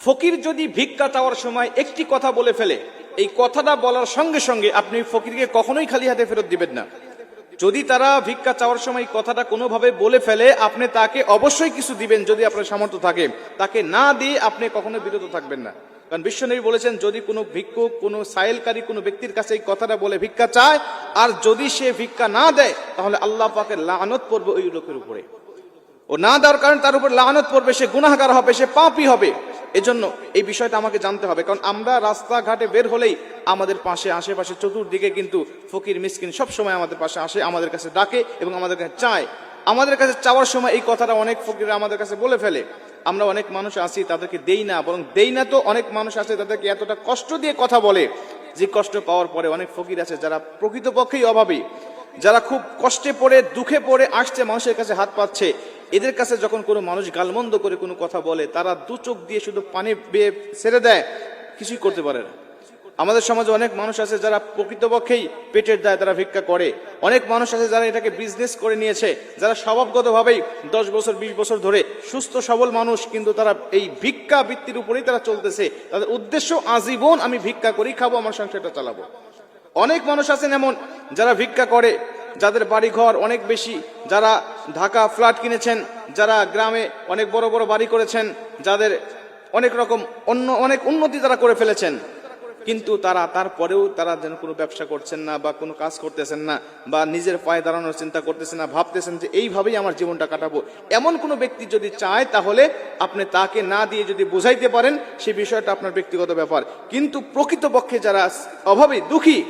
ফকির যদি ভিক্ষা চাওয়ার সময় একটি কথা বলে ফেলে, এই কথাটা বলার সঙ্গে সঙ্গে আপনি ফকিরকে কখনোই খালি হাতে ফেরত দিবেন না। যদি তারা ভিক্ষা চাওয়ার সময় কথাটা কোনোভাবে বলে ফেলে, আপনি তাকে অবশ্যই কিছু দিবেন যদি আপনার সামর্থ্য থাকে। তাকে না দিয়ে আপনি কখনো বিরত থাকবেন না। কারণ বিশ্বনবী বলেছেন, যদি কোনো ভিক্ষুক, কোনো সাইলকারী কোনো ব্যক্তির কাছে এই কথাটা বলে ভিক্ষা চায়, আর যদি সে ভিক্ষা না দেয়, তাহলে আল্লাহ পাকের লানত পড়বে ওই লোকের উপরে। ও না দেওয়ার কারণে তার উপর লানত পড়বে, সে গুনাহগার হবে, সে পাপী হবে। এজন্য এই বিষয়টা আমাকে জানতে হবে। কারণ আমরা রাস্তাঘাটে বের হলেই আমাদের পাশে, আশেপাশে, চতুর্দিকে কিন্তু ফকির মিসকিন সব সময় আমাদের পাশে আসে, আমাদের কাছে ডাকে এবং আমাদের কাছে চায়। আমাদের কাছে চাওয়ার সময় এই কথাটা অনেক ফকির আমাদের কাছে বলে ফেলে। আমরা অনেক মানুষ আছি তাদেরকে দেই না, বরং দেই না তো অনেক মানুষ আছে তাদেরকে এতটা কষ্ট দিয়ে কথা বলে, যে কষ্ট পাওয়ার পরে অনেক ফকির আছে যারা প্রকৃতপক্ষেই অভাবী, যারা খুব কষ্টে পড়ে, দুঃখে পড়ে আসছে, মানুষের কাছে হাত পাচ্ছে। এদের কাছে যখন কোনো মানুষ গালমন্দ করে কোনো কথা বলে, তারা দু চোখ দিয়ে শুধু পানি বেয়ে ছেড়ে দেয়, কিছুই করতে পারে না। আমাদের সমাজে অনেক মানুষ আছে যারা প্রকৃতপক্ষেই পেটের দায় তারা ভিক্ষা করে। অনেক মানুষ আছে যারা এটাকে বিজনেস করে নিয়েছে, যারা স্বভাবগতভাবেই 10 বছর 20 বছর ধরে সুস্থ সবল মানুষ, কিন্তু তারা এই ভিক্ষা বৃত্তির উপরেই তারা চলতেছে। তাদের উদ্দেশ্য আজীবন আমি ভিক্ষা করি খাবো, আমার সংসারটা চালাবো। অনেক মানুষ আছেন এমন যারা ভিক্ষা করে, যাদের বাড়ি ঘর অনেক বেশি, যারা ঢাকা ফ্ল্যাট কিনেছেন, যারা গ্রামে অনেক বড় বড় বাড়ি করেছেন, যাদের অনেক রকম অনেক উন্নতি তারা করে ফেলেছেন, কিন্তু তারা তারপরেও তারা যেন কোনো ব্যবসা করছেন না, বা কোনো কাজ করতেছেন না, বা নিজের পায়ে দাঁড়ানোর চিন্তা করতেছেন না, ভাবতেছেন যে এইভাবেই আমার জীবনটা কাটাবো। এমন কোনো ব্যক্তি যদি চায়, তাহলে আপনি তাকে না দিয়ে যদি বোঝাইতে পারেন, সেই বিষয়টা আপনার ব্যক্তিগত ব্যাপার। কিন্তু প্রকৃতপক্ষে যারা অভাবী, দুঃখী,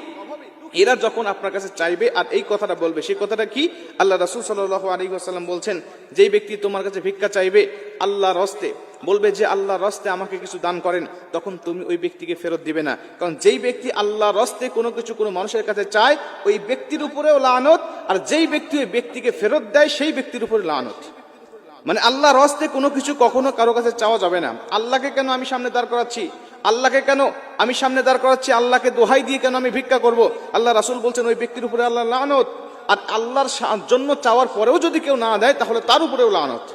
এরা যখন আপনার কাছে চাইবে আর এই কথাটা বলবে, সেই কথাটা কি? আল্লাহ রাসূল সাল্লাল্লাহু আলাইহি ওয়াসাল্লাম বলছেন, যেই ব্যক্তি তোমার কাছে ভিক্ষা চাইবে আল্লাহর রাস্তে, বলবে যে আল্লাহর রাস্তে আমাকে কিছু দান করেন, তখন তুমি ওই ব্যক্তিকে ফেরত দিবে না। কারণ যেই ব্যক্তি আল্লাহর রাস্তে কোনো কিছু কোনো মানুষের কাছে চায়, ওই ব্যক্তির উপরেও লানত, আর যেই ব্যক্তি ওই ব্যক্তিকে ফেরত দেয়, সেই ব্যক্তির উপরে লানত। মানে আল্লাহর রাস্তে কোনো কিছু কখনো কারো কাছে চাওয়া যাবে না। আল্লাহকে কেন আমি সামনে দাঁড় করাচ্ছি, আল্লাহকে কেন আমি সামনে দাঁড় করাচ্ছি, আল্লাহকে দোহাই দিয়ে কেন আমি ভিক্ষা করব? আল্লাহ রাসূল বলছেন ওই ব্যক্তির উপরে আল্লাহ লানত। আর আল্লাহর জন্য চাওয়ার পরেও যদি কেউ না দেয়, তাহলে তার উপরেও লানত।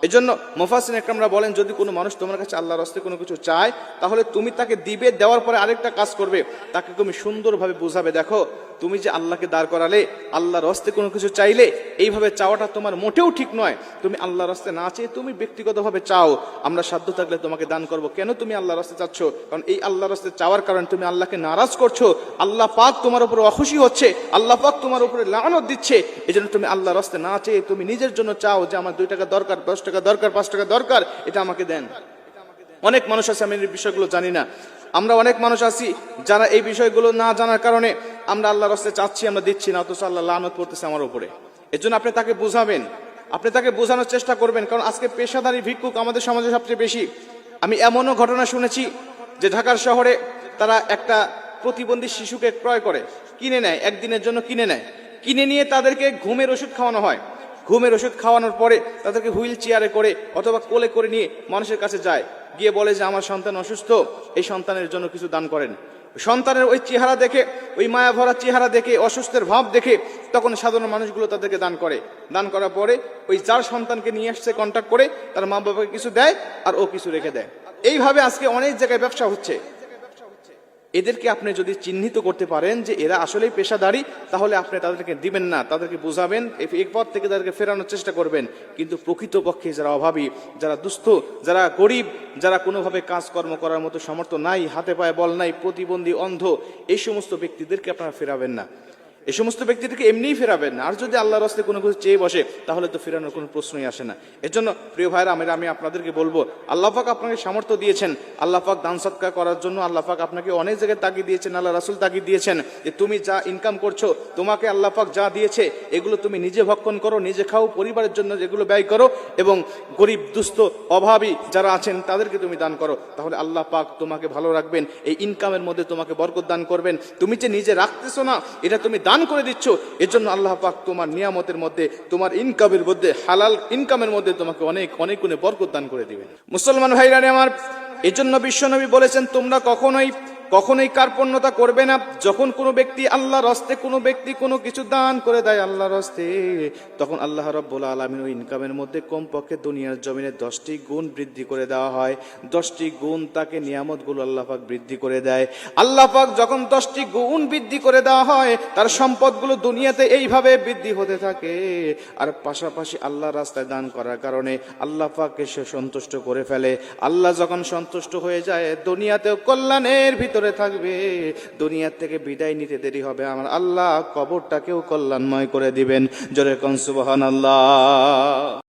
এই জন্য মুফাসসিরিন ইকরামরা বলেন, যদি কোনো মানুষ তোমার কাছে আল্লাহর রাস্তায় কোনো কিছু চায়, তাহলে তুমি তাকে দিবে, দেওয়ার পরে আরেকটা কাজ করবে, তাকে তুমি সুন্দরভাবে বোঝাবে, দেখো তুমি যে আল্লাহকে দাঁড় করালে, আল্লাহর রাস্তায় কোনো কিছু চাইলে, এইভাবে চাওয়াটা তোমার মোটেও ঠিক নয়। তুমি আল্লাহর রাস্তায় না চেয়ে তুমি ব্যক্তিগতভাবে চাও, আমরা সাধ্য থাকলে তোমাকে দান করব। কেন তুমি আল্লাহর রাস্তায় চাচ্ছ? কারণ এই আল্লাহর রাস্তায় চাওয়ার কারণে তুমি আল্লাহকে নারাজ করছো, আল্লাহ পাক তোমার উপরে অখুশি হচ্ছে, আল্লাহ পাক তোমার উপরে লানত দিচ্ছে। এই জন্য তুমি আল্লাহর রাস্তায় না চেয়ে তুমি নিজের জন্য চাও যে আমার 2 টাকা দরকার, 10 টাকা দরকার, 5 টাকা দরকার, এটা আমাকে দেন। অনেক মানুষ আছে, আমি এই বিষয়গুলো জানি না। আমরা অনেক মানুষ আছি যারা এই বিষয়গুলো না জানার কারণে আমরা আল্লাহর রাস্তায় চাচ্ছি, আমরা দিচ্ছি না, অথচ আল্লাহ লানত পড়তেছে আমার উপরে। এর জন্য আপনি তাকে বোঝাবেন, আপনি তাকে বোঝানোর চেষ্টা করবেন। কারণ আজকে পেশাদারি ভিক্ষুক আমাদের সমাজে সবচেয়ে বেশি। আমি এমনও ঘটনা শুনেছি যে ঢাকার শহরে তারা একটা প্রতিবন্ধী শিশুকে ক্রয় করে, কিনে নেয়, একদিনের জন্য কিনে নেয়, কিনে নিয়ে তাদেরকে ঘুমের ওষুধ খাওয়ানো হয়। ঘুমের ওষুধ খাওয়ানোর পরে তাদেরকে হুইল চেয়ারে করে অথবা কোলে করে নিয়ে মানুষের কাছে যায়, গিয়ে বলে যে আমার সন্তান অসুস্থ, এই সন্তানের জন্য কিছু দান করেন। সন্তানের ওই চেহারা দেখে, ওই মায়া ভরা চেহারা দেখে, অসুস্থের ভাব দেখে, তখন সাধারণ মানুষগুলো তাদেরকে দান করে। দান করার পরে ওই যার সন্তানকে নিয়ে আসছে কন্ট্যাক্ট করে তার মা বাবাকে কিছু দেয়, আর ও কিছু রেখে দেয়। এইভাবে আজকে অনেক জায়গায় ব্যবসা হচ্ছে। এদেরকে আপনি যদি চিহ্নিত করতে পারেন যে এরা আসলেই পেশাদারি, তাহলে আপনি তাদেরকে দিবেন না, তাদেরকে বুঝাবেন, এই পথ থেকে তাদেরকে ফেরানোর চেষ্টা করবেন। কিন্তু প্রকৃতপক্ষে যারা অভাবী, যারা দুস্থ, যারা গরিব, যারা কোনোভাবে কাজকর্ম করার মতো সামর্থ্য নাই, হাতে পায়ে বল নাই, প্রতিবন্ধী, অন্ধ, এই সমস্ত ব্যক্তিদেরকে আপনারা ফেরাবেন না। এই সমস্ত ব্যক্তিদেরকে এমনিই ফেরাবেন না। আর যদি আল্লাহর রাস্তায় কোনো কিছু চেয়ে বসে, তাহলে তো ফেরানোর কোনো প্রশ্নই আসে না। এর জন্য প্রিয় ভাইরা, আমি আপনাদেরকে বলবো, আল্লাহ পাক আপনাকে সামর্থ্য দিয়েছেন, আল্লাহ পাক দান সদকা করার জন্য আল্লাহ পাক আপনাকে অনেক জায়গায় তাগিদ দিয়েছেন, আল্লাহ রাসূল তাগিদ দিয়েছেন যে তুমি যা ইনকাম করছো, তোমাকে আল্লাহ পাক যা দিয়েছে, এগুলো তুমি নিজে ভক্ষণ করো, নিজে খাও, পরিবারের জন্য যেগুলো ব্যয় করো, এবং গরিব, দুস্থ, অভাবী যারা আছেন তাদেরকে তুমি দান করো। তাহলে আল্লাহ পাক তোমাকে ভালো রাখবেন, এই ইনকামের মধ্যে তোমাকে বরকত দান করবেন। তুমি যে নিজে রাখতেছো না, এটা তুমি দান করে দিচ্ছ, এর জন্য আল্লাহ পাক তোমার নিয়ামতের মধ্যে, তোমার ইনকামের মধ্যে, হালাল ইনকামের মধ্যে তোমাকে অনেক অনেক গুণে বরকত দান করে দিবেন। মুসলমান ভাইরা আমার, এই জন্য বিশ্বনবী বলেছেন, তোমরা কখনোই কখনোই কার্পণ্যতা করবে না। যখন কোনো ব্যক্তি আল্লাহর রাস্তায় কোনো ব্যক্তি কোনো কিছু দান করে দেয় আল্লাহর রাস্তায়, তখন আল্লাহ রাব্বুল আলামিন ওই ইনকামের মধ্যে কমপক্ষে দুনিয়ার জমিনে 10টি গুণ বৃদ্ধি করে দেওয়া হয়। 10টি গুণ তাকে নিয়ামতগুলো আল্লাহ পাক বৃদ্ধি করে দেয়। আল্লাহ পাক যখন 10টি গুণ বৃদ্ধি করে দেওয়া হয়, তার সম্পদগুলো দুনিয়াতে এইভাবে বৃদ্ধি হতে থাকে। আর পাশাপাশি আল্লাহর রাস্তায় দান করার কারণে আল্লাহ পাককে সে সন্তুষ্ট করে ফেলে। আল্লাহ যখন সন্তুষ্ট হয়ে যায়, দুনিয়াতেও কল্যাণের ভিতরে থাকবে, দুনিয়া থেকে বিদায় নিতে দেরি হবে, আমার আল্লাহ কবরটাকেও কল্যাণময় করে দিবেন। জোরে কোন সুবহানাল্লাহ।